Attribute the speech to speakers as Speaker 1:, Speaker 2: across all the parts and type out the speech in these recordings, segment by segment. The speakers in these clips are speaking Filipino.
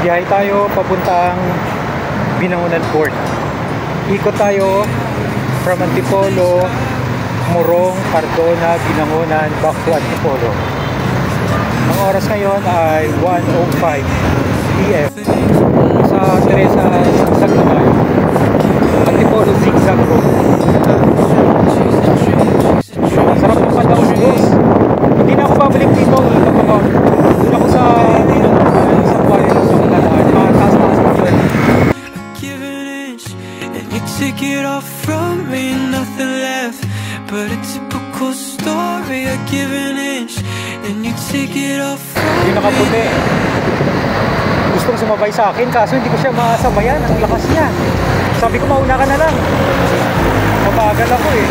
Speaker 1: Biyahe tayo papuntang Binangonan Port. Ikot tayo from Antipolo, Morong, Cardona, Binangonan, back to Antipolo. Ang oras ngayon ay 1:05 PM sa Teresa Zigzag na tayo. Antipolo Zigzag Road. Sarap ng panahon, guys. Hindi na ako babalik dito. Doon ako sa Binangonan, sa Quarry sa Kanalaan. Taas-taas pa doon.
Speaker 2: Take it off from me, nothing left but a typical story. I give an inch and you take it off from me.
Speaker 1: Yung nakaputi gustong sumabay sa akin, kaso hindi ko siya masabayan. Ang lakas niya. Sabi ko, mauna ka na lang. Mabagal ako eh.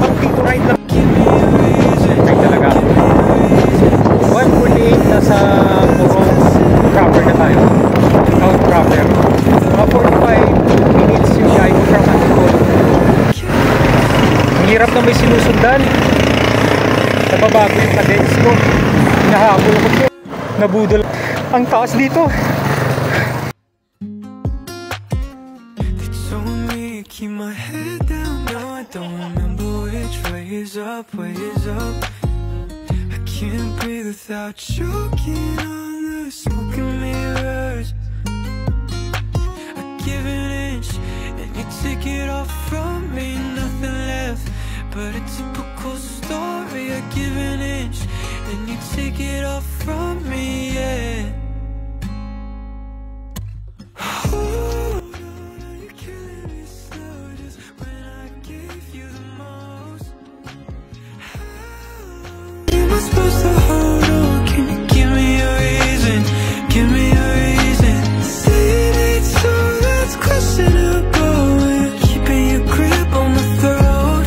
Speaker 1: Pang dito ride lang. Ride talaga. 1:48 na sa Morong proper na tayo. Town proper. Mga 45 minutes yung guy ko from Antipolo. Ang hirap na may sinusundan. Nababago yung cadence ko. Hinahabol ko po. Nabudol. Ang taas dito.
Speaker 2: They told me keep my head down. Now I don't remember which way is up, way is up. I can't breathe without choking on the smoking mirrors. I give an inch and you take it off from me, nothing left but a typical story. I give an inch and you take it off from me, yeah. Hold on, you're killing me slow just when I gave you the most. How long am I supposed to hold on? Can you give me a reason? Give me a reason. Say it ain't so, that's questionable. You're keeping your grip on my throat.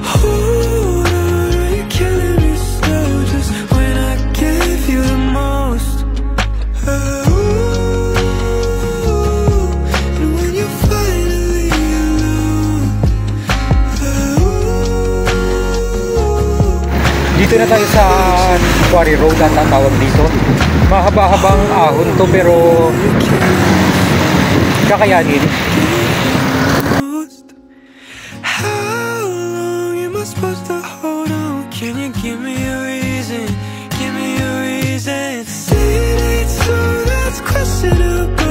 Speaker 2: Hold on, you're killing me slow just when I gave you the most. And when you're finally alone.
Speaker 1: Dito na tayo sa Quarry Road at ang tawag dito. Mahaba-habang ahon to pero kakayanin.
Speaker 2: How long am I supposed to hold on? Can you give me a reason? Give me a reason. Say it ain't so, that's questionable.